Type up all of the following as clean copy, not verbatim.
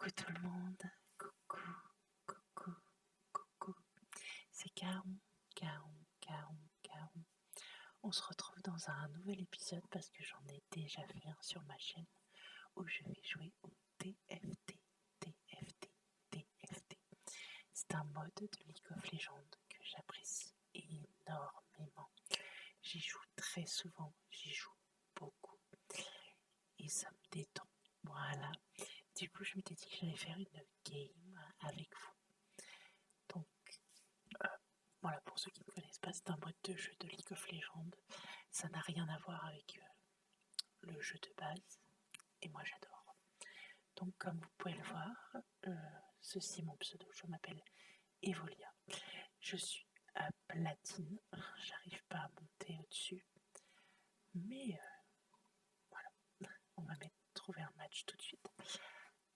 Coucou tout le monde, coucou, coucou, coucou. C'est Caron, Caron, Caron, Caron. On se retrouve dans un nouvel épisode parce que j'en ai déjà fait un sur ma chaîne où je vais jouer au TFT, TFT, TFT. C'est un mode de League of Legends que j'apprécie énormément. J'y joue très souvent, j'y joue beaucoup et ça me détend. Voilà. Du coup, je m'étais dit que j'allais faire une game avec vous. Donc, voilà, pour ceux qui ne connaissent pas, c'est un mode de jeu de League of Legends. Ça n'a rien à voir avec le jeu de base. Et moi, j'adore. Donc, comme vous pouvez le voir, ceci est mon pseudo. Je m'appelle Evolia. Je suis à platine. J'arrive pas à monter au-dessus. Mais voilà, on va trouver un match tout de suite.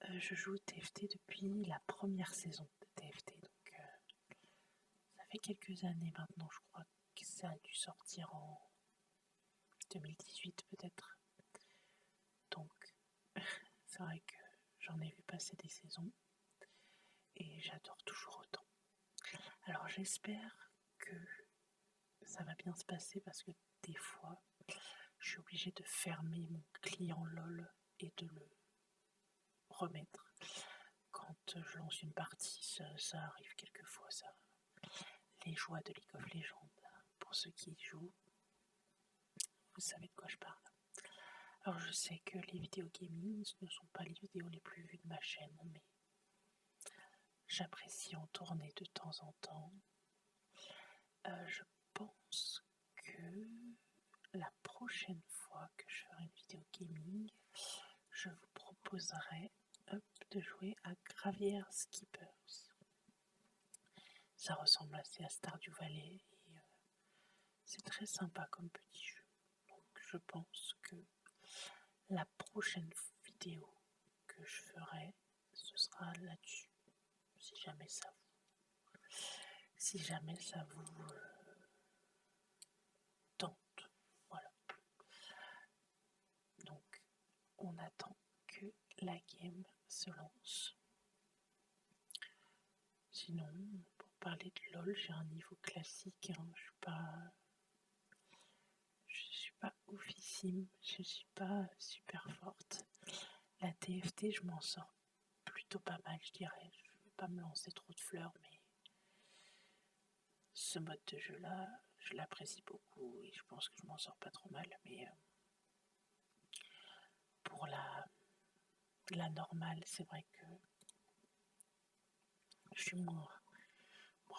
Je joue au TFT depuis la première saison de TFT, donc ça fait quelques années maintenant, je crois que ça a dû sortir en 2018 peut-être. Donc c'est vrai que j'en ai vu passer des saisons et j'adore toujours autant. Alors j'espère que ça va bien se passer parce que des fois je suis obligée de fermer mon client LOL et de le remettre. Quand je lance une partie, ça arrive quelquefois, ça. Les joies de League of Legends, pour ceux qui y jouent, vous savez de quoi je parle. Alors je sais que les vidéos gaming ne sont pas les vidéos les plus vues de ma chaîne, mais j'apprécie en tourner de temps en temps. Je pense que la prochaine fois que je ferai une vidéo gaming, je vous proposerai de jouer à Gravière Skippers. Ça ressemble assez à Stardew Valley et c'est très sympa comme petit jeu. Donc je pense que la prochaine vidéo que je ferai, ce sera là-dessus. Si jamais ça vous tente. Voilà. Donc on attend que la game se lance. Sinon, pour parler de LOL, j'ai un niveau classique, hein. Je suis pas oufissime, je suis pas super forte. La TFT, je m'en sors plutôt pas mal, je dirais. Je vais pas me lancer trop de fleurs, mais ce mode de jeu là, je l'apprécie beaucoup et je pense que je m'en sors pas trop mal, mais pour la normale, c'est vrai que je suis moins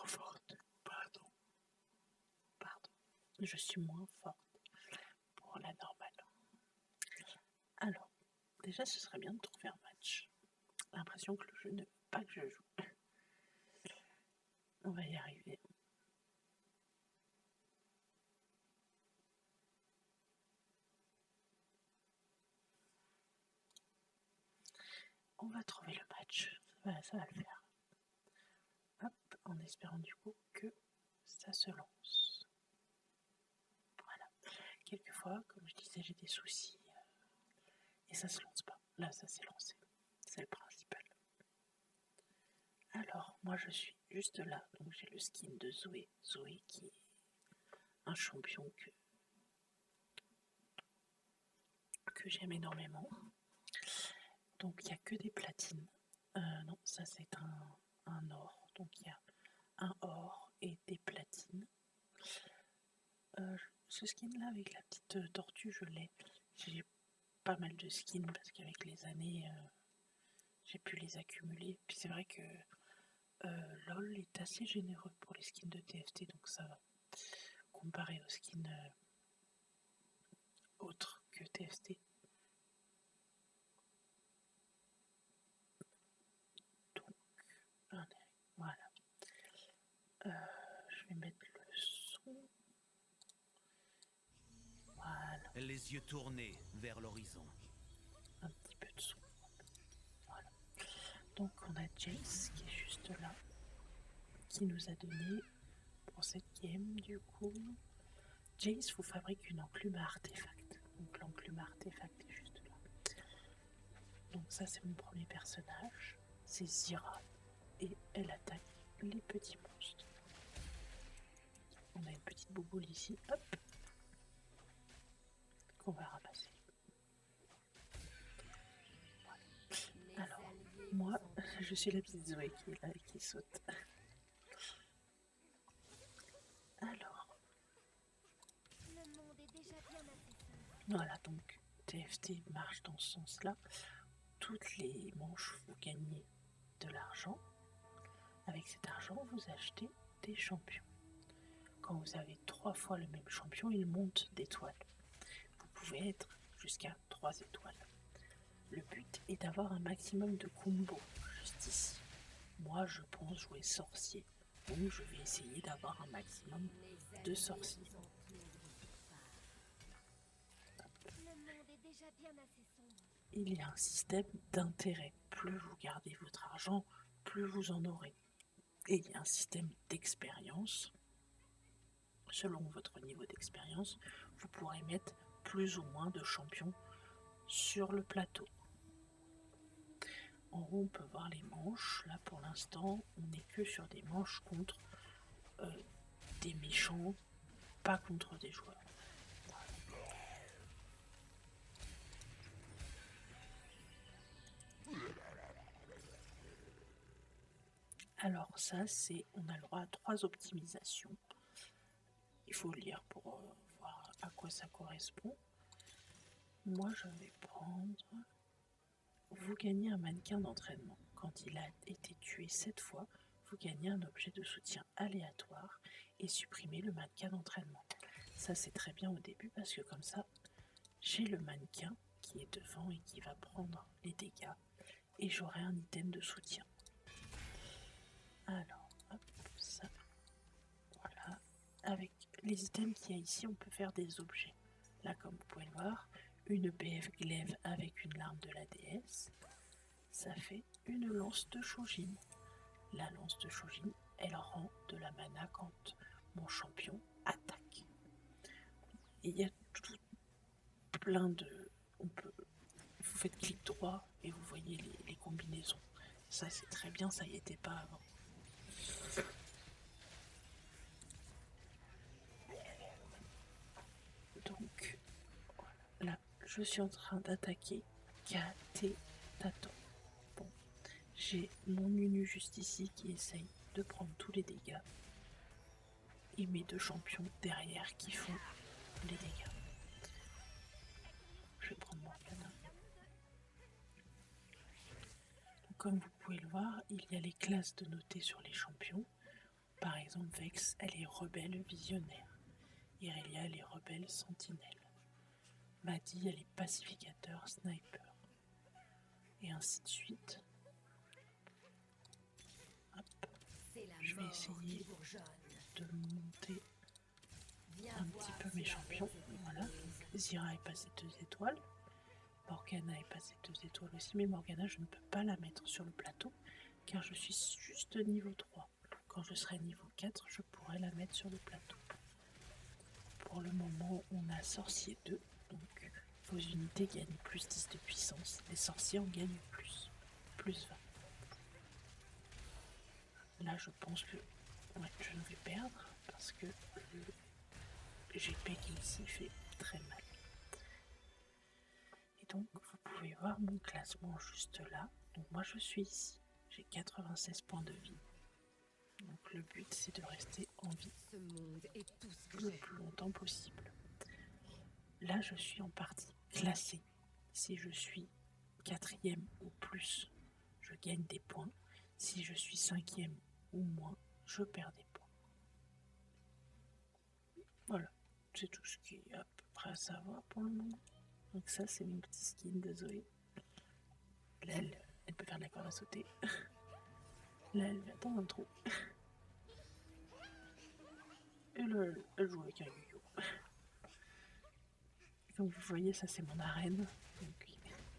forte. Pardon. Je suis moins forte pour la normale. Alors, déjà, ce serait bien de trouver un match. J'ai l'impression que le jeu ne veut pas que je joue. On va y arriver. On va trouver le match. Ça va le faire. Hop, en espérant du coup que ça se lance. Voilà. Quelquefois, comme je disais, j'ai des soucis et ça se lance pas. Là, ça s'est lancé. C'est le principal. Alors, moi je suis juste là, donc j'ai le skin de Zoé. Zoé qui est un champion que j'aime énormément. Donc il n'y a que des platines. Non, ça c'est un or. Donc il y a un or et des platines. Ce skin là avec la petite tortue, je l'ai. J'ai pas mal de skins parce qu'avec les années, j'ai pu les accumuler. Puis c'est vrai que LOL est assez généreux pour les skins de TFT, donc ça va. Comparé aux skins autres que TFT. Donc, voilà. Je vais mettre le son. Voilà. Les yeux tournés vers l'horizon. Un petit peu de son. Voilà. Donc on a Jace qui est juste là, qui nous a donné pour cette game du coup. Jace vous fabrique une enclume à artefact. Donc l'enclume à artefact est juste là. Donc ça c'est mon premier personnage, c'est Zira, et elle attaque les petits monstres. On a une petite bouboule ici, hop, qu'on va ramasser. Voilà. Alors, moi, je suis la petite Zoé qui est là et qui saute. Alors, voilà, donc TFT marche dans ce sens-là. Toutes les manches, vous gagnez de l'argent. Avec cet argent, vous achetez des champions. Quand vous avez 3 fois le même champion, il monte d'étoiles. Vous pouvez être jusqu'à 3 étoiles. Le but est d'avoir un maximum de combos, juste ici. Moi, je pense jouer sorcier, donc je vais essayer d'avoir un maximum de sorciers. Il y a un système d'intérêt. Plus vous gardez votre argent, plus vous en aurez. Et il y a un système d'expérience. Selon votre niveau d'expérience, vous pourrez mettre plus ou moins de champions sur le plateau. En haut, on peut voir les manches. Là, pour l'instant, on n'est que sur des manches contre des méchants, pas contre des joueurs. Alors ça, c'est, on a le droit à 3 optimisations. Il faut lire pour voir à quoi ça correspond. Moi, je vais prendre... Vous gagnez un mannequin d'entraînement. Quand il a été tué 7 fois, vous gagnez un objet de soutien aléatoire et supprimez le mannequin d'entraînement. Ça, c'est très bien au début parce que comme ça, j'ai le mannequin qui est devant et qui va prendre les dégâts et j'aurai un item de soutien. Alors, hop, ça. Voilà. Avec les items qu'il y a ici, on peut faire des objets. Là, comme vous pouvez le voir, une BF glaive avec une larme de la déesse. Ça fait une lance de Shojin. La lance de Shojin, elle rend de la mana quand mon champion attaque. Et il y a tout plein de... Vous faites clic droit et vous voyez les combinaisons. Ça, c'est très bien, ça y était pas avant. Donc, voilà. Là, je suis en train d'attaquer Kate Tato. Bon, j'ai mon Nunu juste ici qui essaye de prendre tous les dégâts. Et mes 2 champions derrière qui font les dégâts. Je vais prendre Morgana. Comme vous pouvez le voir, il y a les classes de noter sur les champions. Par exemple, Vex, elle est rebelle visionnaire. Irelia, elle est rebelle sentinelle. Maddie, elle est pacificateur sniper. Et ainsi de suite. Hop. Je vais essayer de monter un petit peu mes champions. Voilà. Zira est passée 2 étoiles. Morgana est passée 2 étoiles aussi, mais Morgana, je ne peux pas la mettre sur le plateau car je suis juste niveau 3. Quand je serai niveau 4, je pourrai la mettre sur le plateau. Pour le moment, on a sorcier 2, donc vos unités gagnent plus 10 de puissance. Les sorciers en gagnent plus 20. Là, je pense que je vais perdre parce que le GP qui ici fait très mal. Et donc, vous pouvez voir mon classement juste là. Donc moi, je suis ici. J'ai 96 points de vie. Donc le but, c'est de rester en vie le plus longtemps possible. Là, je suis en partie classée. Si je suis 4e ou plus, je gagne des points. Si je suis 5e ou moins, je perds des points. Voilà, c'est tout ce qui est à peu près à savoir pour le moment. Donc ça, c'est mon petit skin de Zoé. Là, elle peut faire de la corde à sauter. Là, elle va dans un trou. Et là, elle joue avec un yo-yo. Comme vous voyez, ça c'est mon arène. Donc,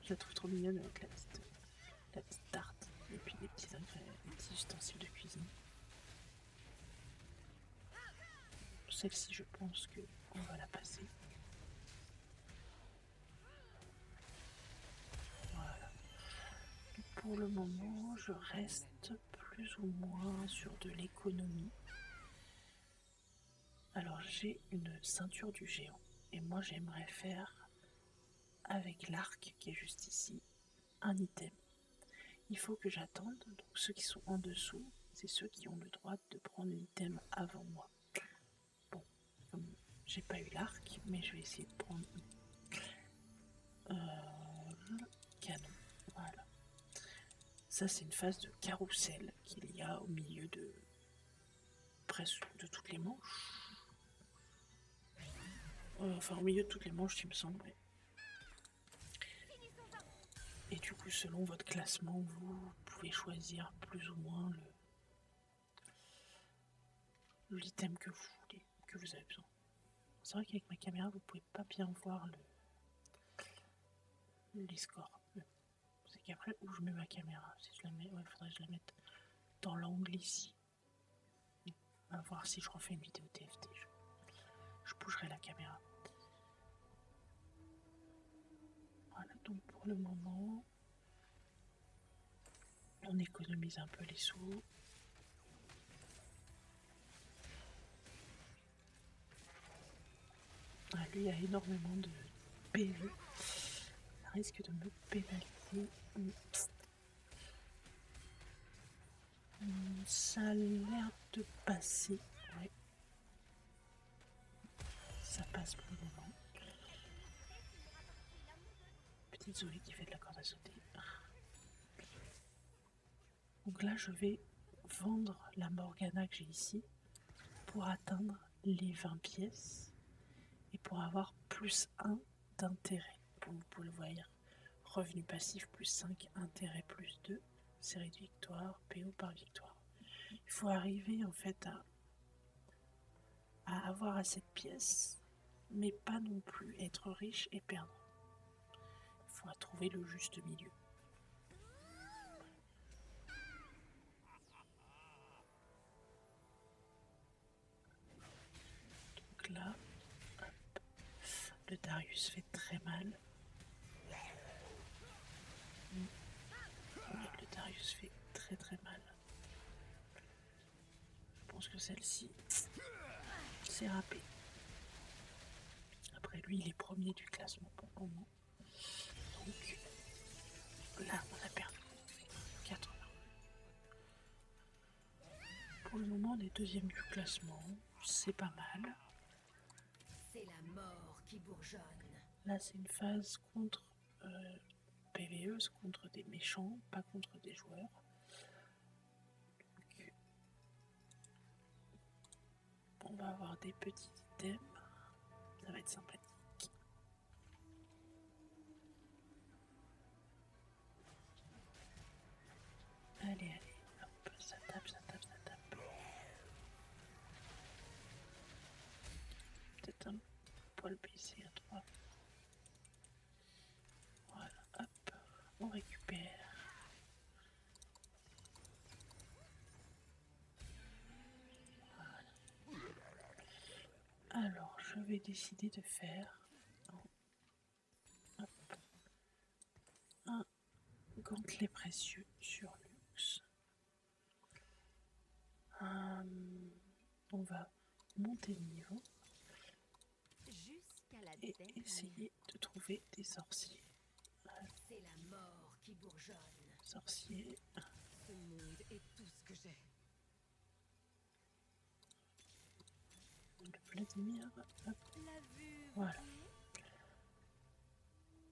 je la trouve trop mignonne avec la petite tarte. Et puis les petits ustensiles de cuisine. Celle-ci, je pense qu'on va la passer. Voilà. pour le moment, je reste plus ou moins sur de l'économie. Alors, j'ai une ceinture du géant. Et moi, j'aimerais faire, avec l'arc qui est juste ici, un item. Il faut que j'attende. Donc, ceux qui sont en dessous, c'est ceux qui ont le droit de prendre l'item avant moi. Bon, comme j'ai pas eu l'arc, mais je vais essayer de prendre le canon. Voilà. Ça, c'est une phase de carrousel qu'il y a au milieu de presque de toutes les manches. Enfin, au milieu de toutes les manches, il me semble. Et du coup, selon votre classement, vous pouvez choisir plus ou moins l'item que vous voulez, que vous avez besoin. C'est vrai qu'avec ma caméra, vous pouvez pas bien voir les scores. C'est qu'après, où je mets ma caméra, si je la mets, ouais, faudrait que je la mette dans l'angle ici. On va voir si je refais une vidéo TFT. Je bougerai la caméra. Voilà, donc pour le moment, on économise un peu les sous. Ah, lui, il y a énormément de PV. Ça risque de me pénaliser. Ça a l'air de passer. Ouais. Ça passe pour le moment. Petite Zoé qui fait de la corde à sauter. Donc là, je vais vendre la Morgana que j'ai ici pour atteindre les 20 pièces et pour avoir plus 1 d'intérêt. Vous pouvez le voir, revenu passif plus 5, intérêt plus 2, série de victoires, PO par victoire. Il faut arriver en fait à avoir assez de pièces, mais pas non plus être riche et perdre. Il faut trouver le juste milieu. Donc là, hop, le Darius fait très mal. Le Darius fait très très mal. Je pense que celle-ci, c'est râpé. Après lui, il est premier du classement pour le moment. Donc là, on a perdu 4 heures. Pour le moment, on est deuxième du classement. C'est pas mal. C'est la mort qui bourgeonne. Là, c'est une phase contre PVE, contre des méchants, pas contre des joueurs. Donc, on va avoir des petits items. Ça va être sympathique. Allez, allez, hop, ça tape, ça tape, ça tape. Peut-être un poil baissé à 3. Voilà, hop, on récupère. Voilà. Alors, je vais décider de faire hop, un gantelet précieux sur luxe. On va monter le niveau Jusqu'à la et dernière. essayer de trouver des sorciers. C'est la mort qui bourgeonne. Sorcier, Ce monde est tout ce que j'ai. le Vladimir, hop, La vue. voilà.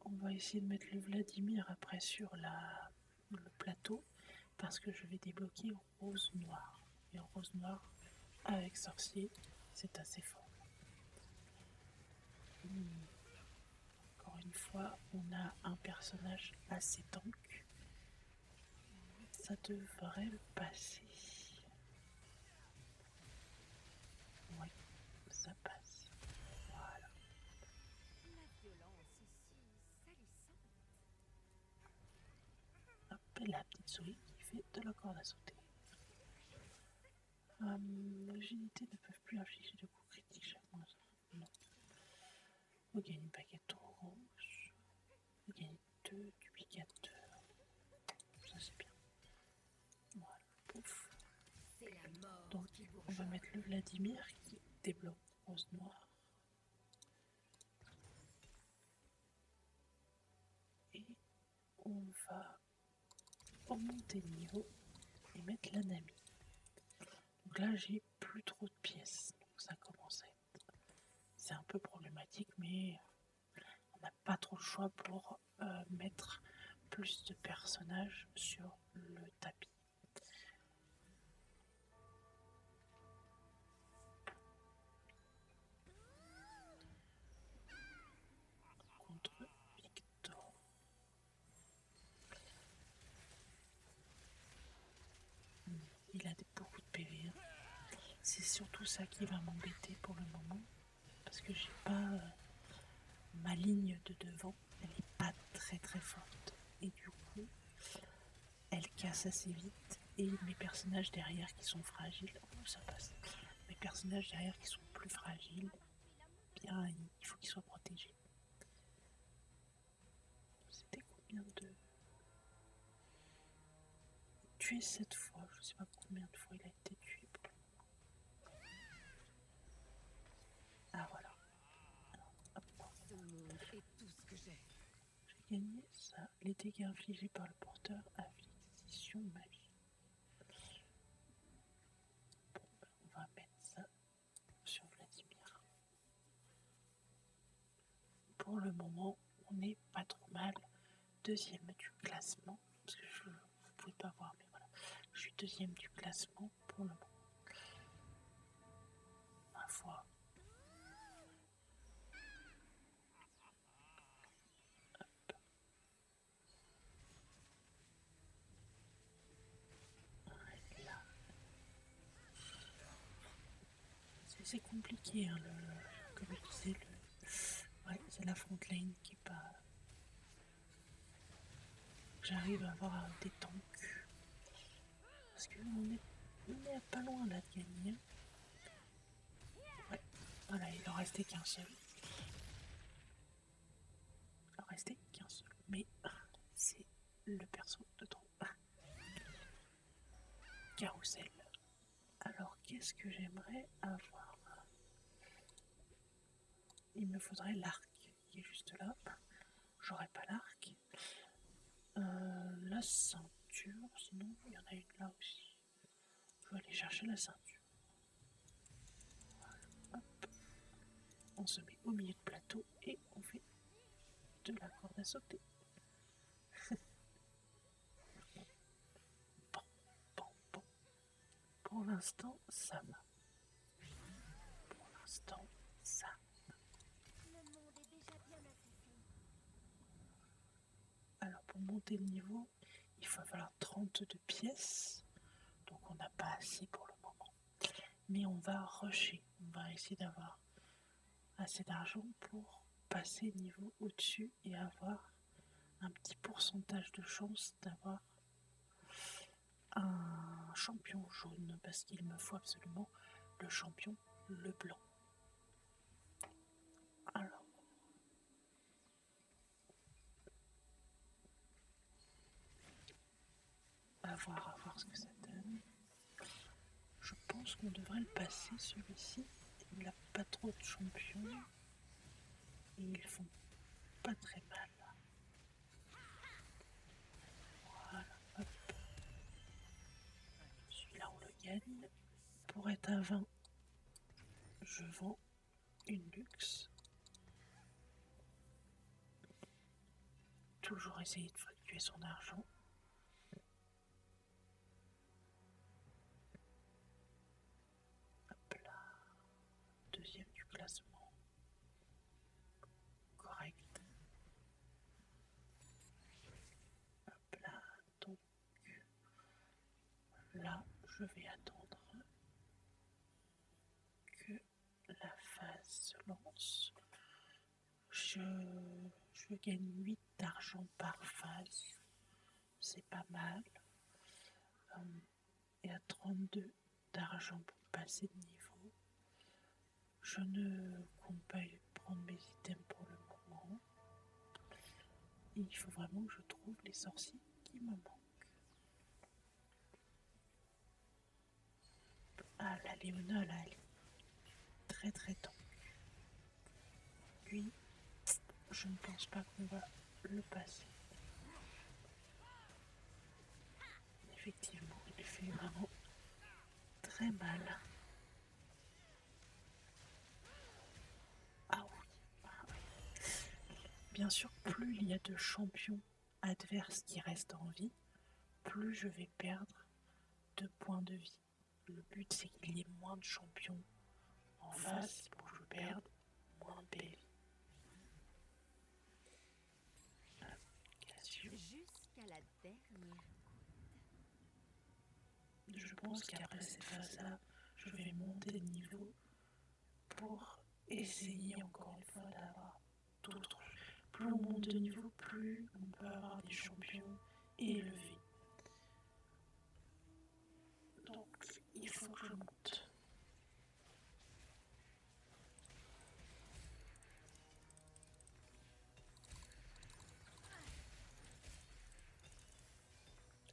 On va essayer de mettre le Vladimir après sur le plateau parce que je vais débloquer rose noire. Et rose noire avec sorcier, c'est assez fort. Encore une fois, on a un personnage assez tank. Ça devrait passer. Oui, ça passe. Voilà. La violence ici salissante. Hop, la petite souris qui fait de la corde à sauter. Les unités ne peuvent plus infliger de coups critiques chaque mois. Non. On gagne une baguette rouge. On gagne 2 duplicateurs. Ça va mettre le Vladimir qui débloque rose noire. Et on va remonter le niveau et mettre la Nami. Donc là j'ai plus trop de pièces, donc ça commence à être... C'est un peu problématique, mais on n'a pas trop le choix pour mettre plus de personnages sur le tapis. Contre Victor. Il a beaucoup de PV. C'est surtout ça qui va m'embêter pour le moment. Parce que j'ai pas... ma ligne de devant, elle est pas très très forte. Et du coup, elle casse assez vite. Et mes personnages derrière qui sont fragiles... Oh, ça passe. Mes personnages derrière qui sont plus fragiles, bien, il faut qu'ils soient protégés. C'était combien de... tué cette fois, je sais pas combien de fois il a été tué. Ah voilà. Alors, hop. Ce monde est tout ce que j'ai. J'ai gagné ça. Les dégâts infligés par le porteur affliction magie. Bon, ben, on va mettre ça sur Vladimir. Pour le moment, on n'est pas trop mal. Deuxième du classement. Parce que vous pouvez pas voir, mais voilà. Je suis deuxième du classement pour le moment. Ma foi. Là. C'est compliqué, hein, comme je disais, ouais, c'est la frontline qui est pas... J'arrive à avoir des tanks. Parce qu'on est pas loin là de gagner. Ouais, voilà, il en restait qu'un seul. Il en restait qu'un seul. Mais c'est le perso de trop. Carrousel. Alors, qu'est-ce que j'aimerais avoir? Il me faudrait l'arc qui est juste là. J'aurais pas l'arc. La ceinture, sinon il y en a une là aussi. Je vais aller chercher la ceinture. Voilà, hop. On se met au milieu de plateau et on fait de la corde à sauter. Bon. Pour l'instant, ça va. Pour l'instant, ça va. Le monde est déjà bien assez sombre. Alors, pour monter le niveau, il va falloir 32 pièces. Donc, on n'a pas assez pour le moment. Mais on va rusher. On va essayer d'avoir assez d'argent pour passer niveau au-dessus et avoir un petit pourcentage de chance d'avoir un champion jaune, parce qu'il me faut absolument le champion le blanc. Alors, à voir ce que ça donne. Je pense qu'on devrait le passer celui-ci. Il n'a pas trop de champions et ils font pas très mal. Voilà, hop. Celui-là on le gagne. Pour être à 20, je vends une luxe. Toujours essayer de fluctuer son argent. Hop là. Deuxième du classement. Correct. Hop là. Donc là, je vais attendre que la phase se lance. Je gagne 8 d'argent par phase. C'est pas mal. Et à 32 d'argent pour passer de niveau. Je ne compte pas prendre mes items pour le moment. Et il faut vraiment que je trouve les sorciers qui me manquent. Ah, la Léona, là, elle est très très tendue. Lui, je ne pense pas qu'on va le passer. Effectivement, il fait vraiment très mal. Ah oui, ah oui. Bien sûr, plus il y a de champions adverses qui restent en vie, plus je vais perdre de points de vie. Le but, c'est qu'il y ait moins de champions en face pour que je perde moins de PV. Jusqu'à la dernière. Je pense qu'après cette phase-là, je vais monter de niveau pour essayer encore une fois d'avoir d'autres. Plus on monte de niveau, plus on peut avoir des champions élevés. Donc il faut que je monte.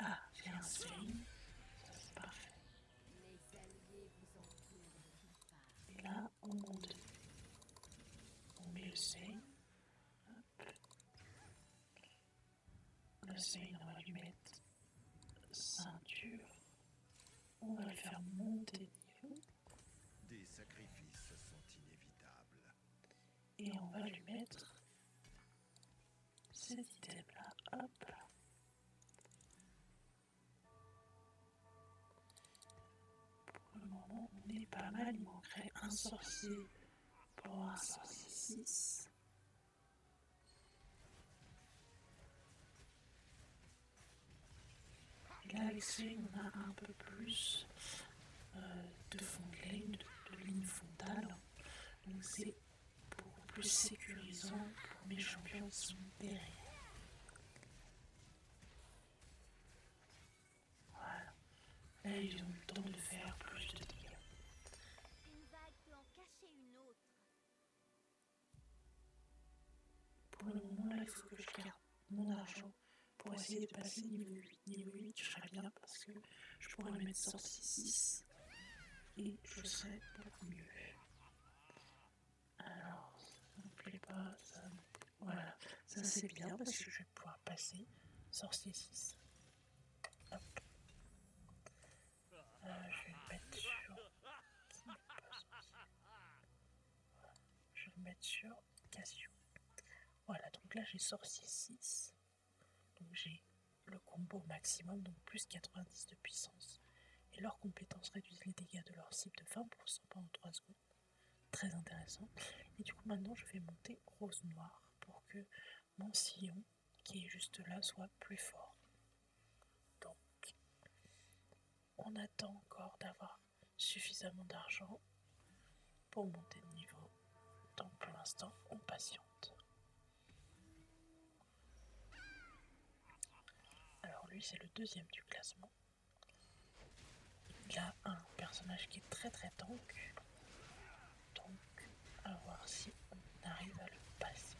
Ah, j'ai un Svein. Ça c'est parfait. Les alliés vous entourent de toutes parts. Et là, on monte. On met le Svein. Le Svein, on va lui mettre ceinture. On va le faire monter de niveau. Des sacrifices sont inévitables. Et on va lui mettre ces items là, hop. Pour le moment, on est pas mal, il manquerait un sorcier pour avoir un sorcier 6. Et là, avec celui, on a un peu plus de fond de ligne, de ligne frontale. Donc c'est beaucoup plus sécurisant pour mes champions qui sont derrière. Voilà. Là, ils ont le temps de faire plus de dégâts. Une vague peut en cacher une autre. Pour le moment, là, il faut que je garde mon argent pour essayer de passer niveau 8. Niveau 8, je serais bien parce que je pourrais le mettre sorcier 6 et je serais beaucoup mieux. Alors, ça ne me plaît pas, ça me plaît. Voilà, ça c'est bien parce que je vais pouvoir passer sorcier 6. Hop. Je vais le mettre sur... Qui n'est pas sorcier. Voilà. Je vais le mettre sur Cassio. Voilà, donc là j'ai sorcier 6. Donc j'ai le combo maximum, donc plus 90 de puissance. Et leurs compétences réduisent les dégâts de leur cible de 20% pendant 3 secondes. Très intéressant. Et du coup maintenant je vais monter rose noir pour que mon sillon qui est juste là soit plus fort. Donc on attend encore d'avoir suffisamment d'argent pour monter de niveau. Donc pour l'instant on patiente. Alors lui c'est le deuxième du classement. Il a un personnage qui est très très tank. Donc à voir si on arrive à le passer.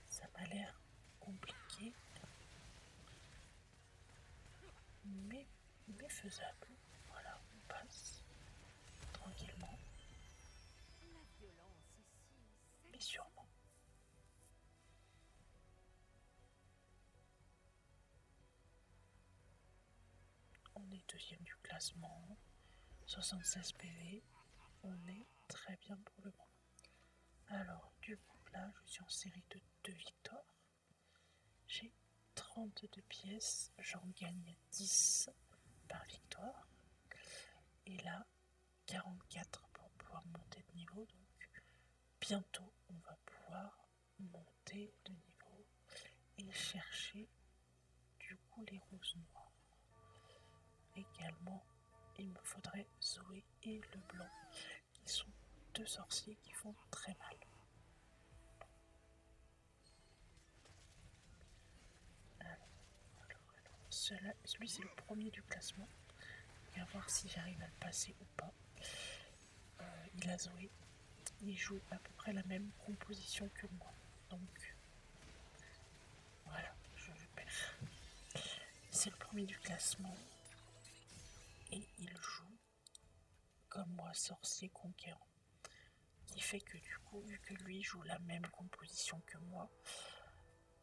Ça m'a l'air compliqué, mais faisable. Voilà, on passe tranquillement, La violence ici, mais sûrement. On est deuxième du classement, 76 PV, on est très bien pour le moment. Alors du coup là je suis en série de 2 victoires, j'ai 32 pièces, j'en gagne 10 par victoire, et là 44 pour pouvoir monter de niveau, donc bientôt on va pouvoir monter de niveau et chercher du coup les roses noires. Également il me faudrait Zoé et le blanc qui sont 2 sorciers qui font très mal. Celui c'est le premier du classement. Et à voir si j'arrive à le passer ou pas. Il a Zoé. Il joue à peu près la même composition que moi. Donc voilà, je perds. C'est le premier premier du classement et il joue comme moi, sorcier conquérant. Qui fait que du coup, vu que lui joue la même composition que moi,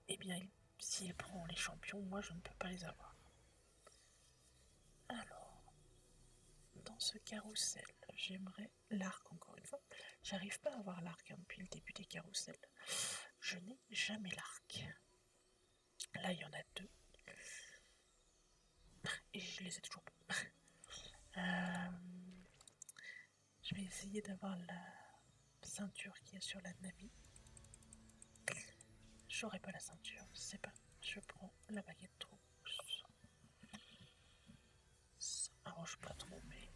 eh bien, s'il prend les champions, moi je ne peux pas les avoir. Alors, dans ce carrousel, j'aimerais l'arc encore une fois. J'arrive pas à avoir l'arc depuis le début des carousels. Je n'ai jamais l'arc. Là, il y en a 2. Et je les ai toujours pas. Je vais essayer d'avoir la ceinture qu'il y a sur la Nami. J'aurai pas la ceinture, c'est pas. Je prends la baguette rousse. Ça m'arrange pas trop, mais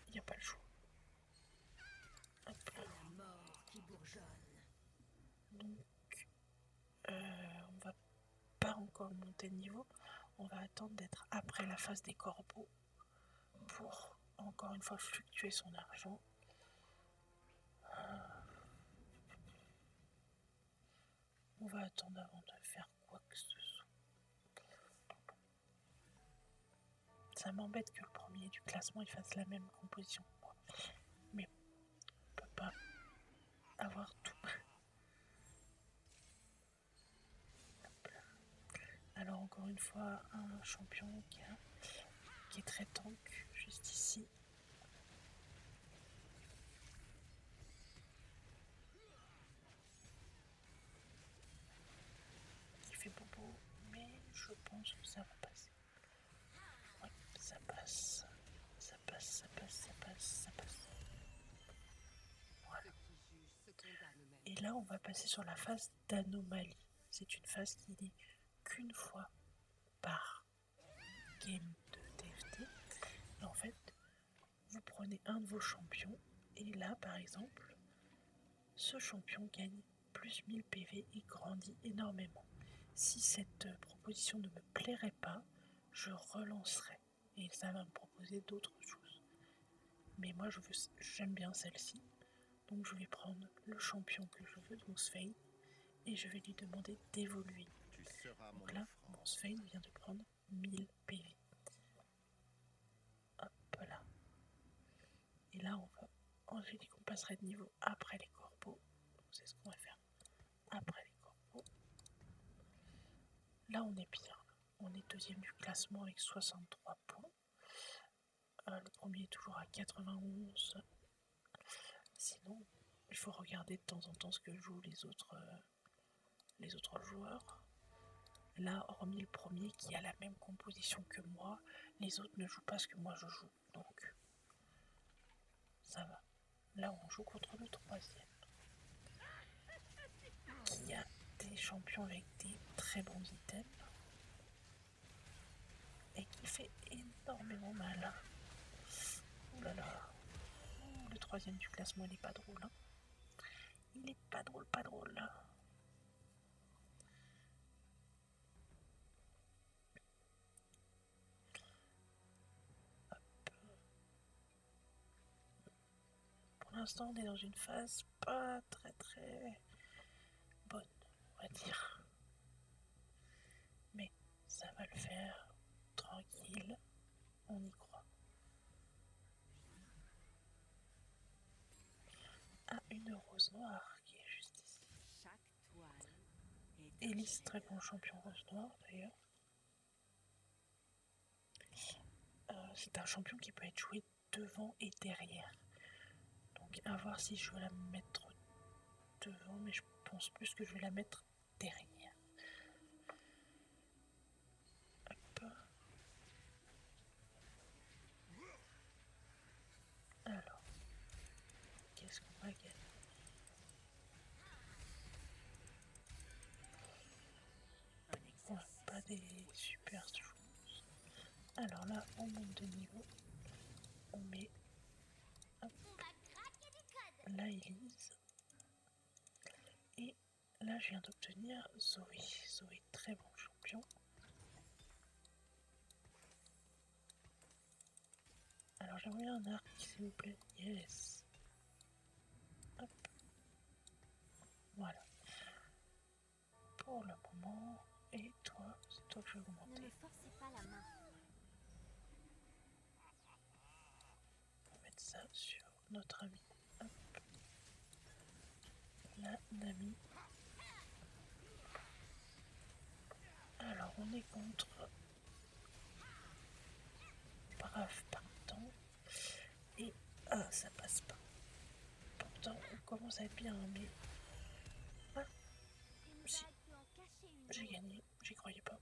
il n'y a pas le choix. Hop là. La mort qui bourgeonne. Donc, on va pas encore monter de niveau. On va attendre d'être après la phase des corbeaux pour encore une fois fluctuer son argent. On va attendre avant de faire quoi que ce soit. Ça m'embête que le premier du classement il fasse la même composition que moi. Mais on peut pas avoir tout. Alors encore une fois, un champion qui est très tank, juste ici. Qui fait bobo, mais je pense que ça va passer. Ouais, ça passe. Ça passe, ça passe, ça passe, ça passe. Voilà. Et là, on va passer sur la phase d'anomalie. C'est une phase qui n'est qu'une fois par game de TFT. Et en fait, vous prenez un de vos champions, et là, par exemple, ce champion gagne plus 1000 PV et grandit énormément. Si cette proposition ne me plairait pas, je relancerai et ça va me proposer d'autres choses. Mais moi, j'aime bien celle-ci, donc je vais prendre le champion que je veux, donc Swain, et je vais lui demander d'évoluer. Tu seras mon Donc là, offrande. mon Swain vient de prendre 1000 PV. Hop là. Et là, j'ai dit qu'on passerait de niveau après les corbeaux. Donc c'est ce qu'on va faire après les corbeaux. Là, on est bien. On est deuxième du classement avec 63 points. Le premier est toujours à 91. Sinon, il faut regarder de temps en temps ce que jouent les autres joueurs. Là, hormis le premier qui a la même composition que moi, les autres ne jouent pas ce que moi je joue. Donc, ça va. Là, on joue contre le troisième, qui a des champions avec des très bons items et qui fait énormément mal. Ouh là là. Le troisième du classement, il est pas drôle. Hein. Il est pas drôle, pas drôle. Pour l'instant, on est dans une phase pas très bonne, on va dire. Mais ça va le faire tranquille, on y croit. Ah, une rose noire qui est juste ici. Chaque toile est Elise, très bon champion rose noire d'ailleurs. C'est un champion qui peut être joué devant et derrière. Donc à voir si je veux la mettre devant, mais je pense plus que je vais la mettre derrière. Hop. Alors, qu'est-ce qu'on va gagner? Ouais, pas des super choses. Alors là, on monte de niveau. On met hop, On va craquer des codes. la Elise. Et là, je viens d'obtenir Zoé. Zoé, très bon champion. Alors, j'aimerais un arc, s'il vous plaît. Yes. Hop. Voilà. Pour le moment. Et toi, c'est toi que je vais Ne augmenter. me forcez pas la main. ça sur notre ami. Hop. Là, Nami. Alors, on est contre Brave Printemps. Et ça passe pas. Pourtant, on commence à être bien, mais Une si, vague peut en cacher une j'ai autre. gagné. J'y croyais pas.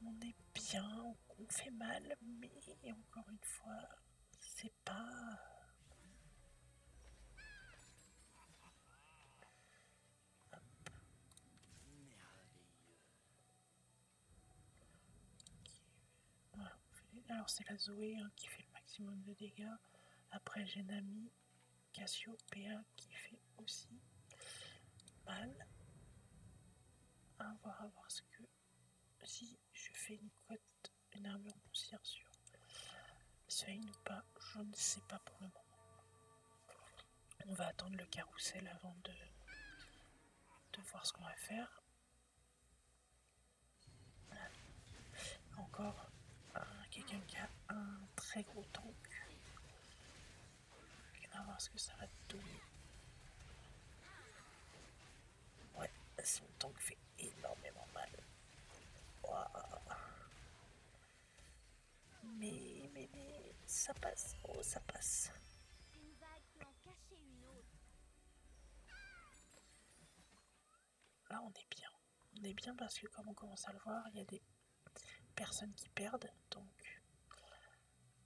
On est bien, on fait mal, mais encore une fois, c'est pas. Voilà. Alors c'est la Zoé qui fait le maximum de dégâts. Après j'ai Nami, Cassiopeia qui fait aussi mal. À voir ce que. Si je fais une cote, une armure poussière sur Swain ou pas, je ne sais pas pour le moment. On va attendre le carrousel avant de voir ce qu'on va faire. Voilà. Encore quelqu'un qui a un très gros tank. On va voir ce que ça va donner. Ouais, son tank fait énormément mal. Wow. Mais, ça passe. Oh, ça passe. Une vague peut en cacher une autre. Là, on est bien. On est bien parce que, comme on commence à le voir, il y a des personnes qui perdent. Donc,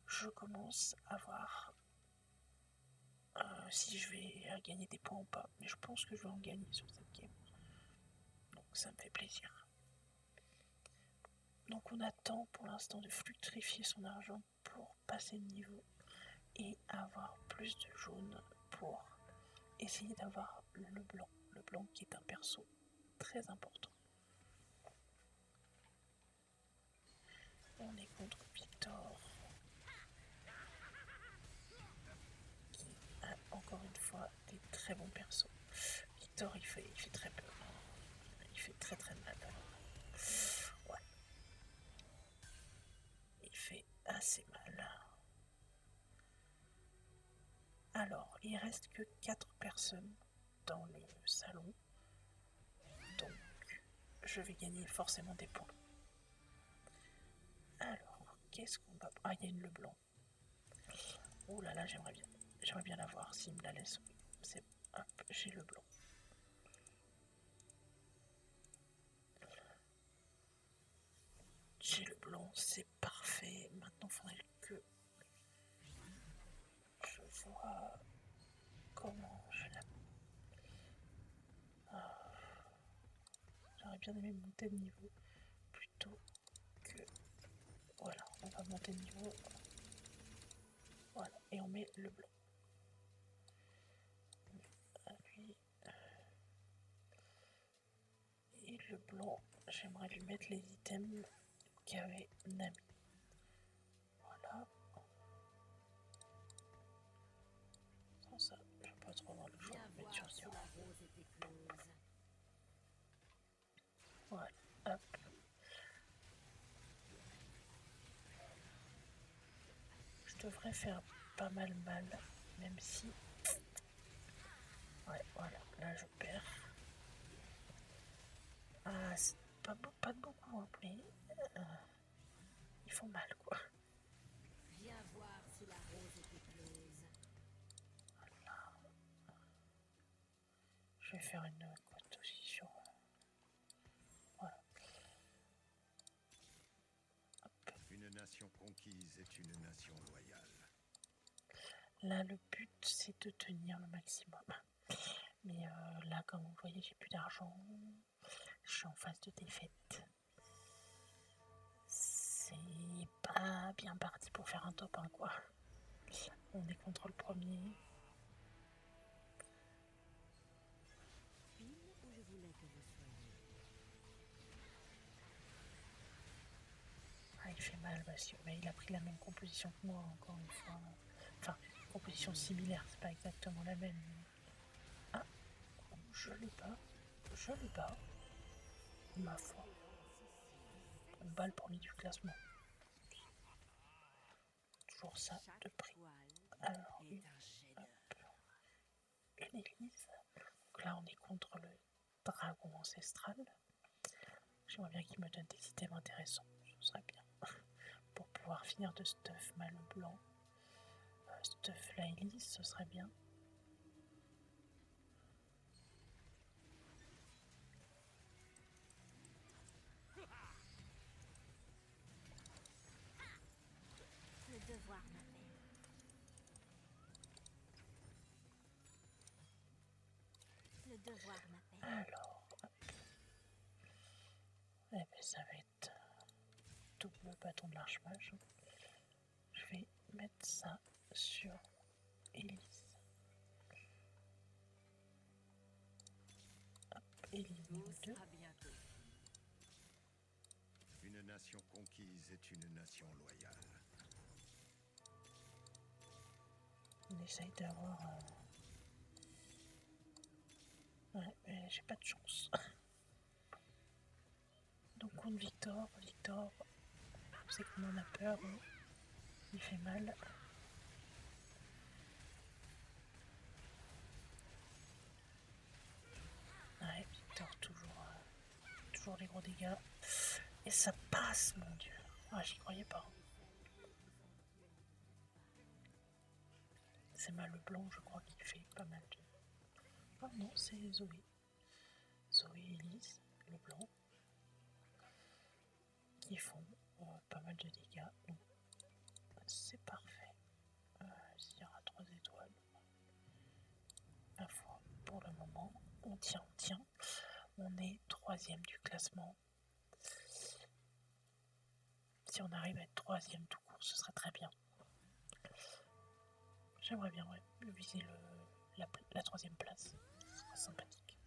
je commence à voir si je vais gagner des points ou pas. Mais je pense que je vais en gagner sur cette game. Donc, ça me fait plaisir. Donc, on attend pour l'instant de fructifier son argent pour passer de niveau et avoir plus de jaune pour essayer d'avoir le blanc. Le blanc qui est un perso très important. On est contre Victor qui a encore une fois des très bons persos. Victor il fait très peur. Il fait très mal. Ouais. Il fait assez mal. Alors, il reste que 4 personnes dans le salon. Donc, je vais gagner forcément des points. Alors, qu'est-ce qu'on va... Ah, il y a une Leblanc. Oh là là, j'aimerais bien la voir s'il me la laisse. C'est... Hop, j'ai le blanc. J'ai le blanc, c'est parfait. Maintenant, il faudrait que je vois comment je la... J'aurais bien aimé monter de niveau plutôt que... Voilà, on va monter de niveau. Voilà, et on met le blanc. Lui. Et le blanc, j'aimerais lui mettre les items qu'avait Nami. Voilà. Sans ça, je vais pas trop avoir le choix de mettre sur Si la rose était close. Voilà, hop. Je devrais faire pas mal, même si... Ouais, voilà, là je perds. Ah, c'est pas de beaucoup, hein, mais... ils font mal, quoi. Viens voir si la rose était close. Je vais faire une cote aussi sur... Voilà. Hop. Une nation conquise est une nation loyale. Là, le but, c'est de tenir le maximum. Mais là, comme vous voyez, j'ai plus d'argent. Je suis en phase de défaite. C'est pas bien parti pour faire un top 1, quoi. On est contre le premier. Pile où je voulais que vous soyez. Ah, il fait mal, mais il a pris la même composition que moi, encore une fois. Enfin, composition similaire, c'est pas exactement la même. Ah, je l'ai pas. Ma foi. On bat le premier du classement. toujours ça de Chaque prix. toile Alors, est un chef-d'œuvre. une église. Donc là, on est contre le dragon ancestral. J'aimerais bien qu'il me donne des items intéressants. Ce serait bien. Pour pouvoir finir de stuff mal blanc. Stuff la hélice, ce serait bien. Le devoir m'appelle. Le devoir m'appelle. Alors, eh ben, ça va être double bâton de l'archmage. Je vais mettre ça sur Élise. Hop, Élise niveau Tout 2. sera bientôt fini. Une nation conquise est une nation loyale. On essaye d'avoir... Ouais, mais j'ai pas de chance. Donc contre Victor, c'est qu'on en a peur, hein. Il fait mal. Ouais, Victor, toujours les gros dégâts. Et ça passe, mon dieu. Ah, j'y croyais pas. C'est mal le blanc, je crois, qui fait pas mal de... Oh non, c'est Zoé. Zoé et Elise, le blanc, qui font pas mal de dégâts. Donc, c'est parfait. Il y aura 3 étoiles. Ma foi, pour le moment, on tient. On est 3e du classement. Si on arrive à être 3e tout court, ce serait très bien. J'aimerais bien viser la 3e place. Ce serait sympathique.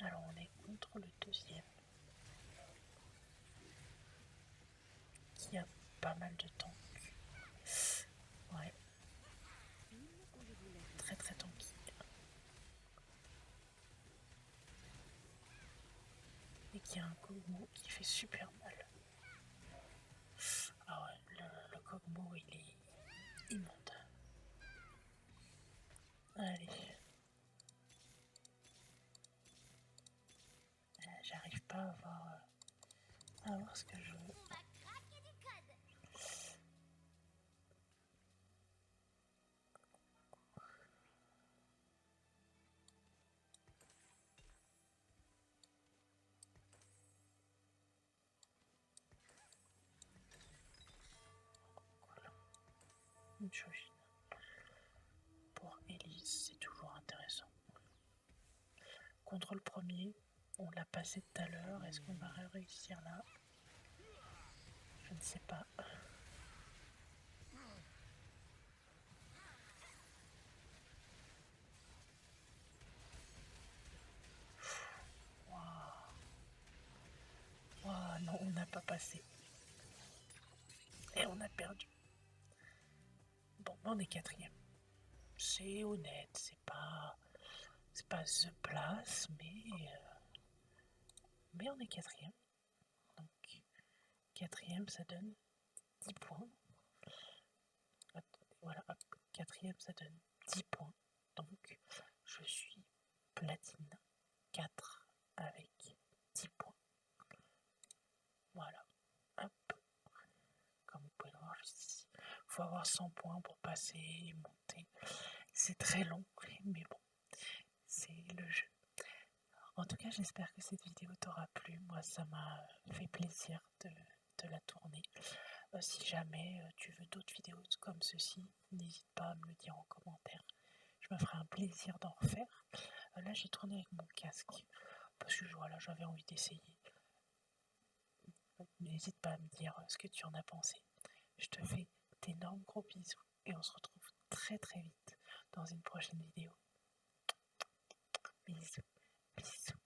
Alors on est contre le 2e. Qui a pas mal de tanks. Ouais. Très très tanky. Et qui a un Kog'Maw qui fait super mal. Ah ouais, le Kog'Maw il est immonde. Allez. J'arrive pas à avoir ce que je veux. On va craquer du code. Voilà. Une Shojin. Pour Elise, c'est toujours intéressant. Contre le premier, on l'a passé tout à l'heure. Est-ce qu'on va réussir là? Je ne sais pas. Oh non, on n'a pas passé. Et on a perdu. Bon, on est 4e. C'est honnête, c'est pas the place, mais on est 4e. Donc 4e, ça donne 10 points. Voilà, hop, 4e, ça donne 10 points. Donc je suis platine 4 avec 10 points. Voilà, hop. Comme vous pouvez le voir juste ici. Il faut avoir 100 points pour passer et monter. C'est très long, mais bon, c'est le jeu. En tout cas, j'espère que cette vidéo t'aura plu. Moi, ça m'a fait plaisir de la tourner. Si jamais tu veux d'autres vidéos comme ceci, n'hésite pas à me le dire en commentaire. Je me ferai un plaisir d'en refaire. Là, j'ai tourné avec mon casque parce que voilà, j'avais envie d'essayer. N'hésite pas à me dire ce que tu en as pensé. Je te fais d'énormes gros bisous et on se retrouve très très vite dans une prochaine vidéo. Bisous, bisous.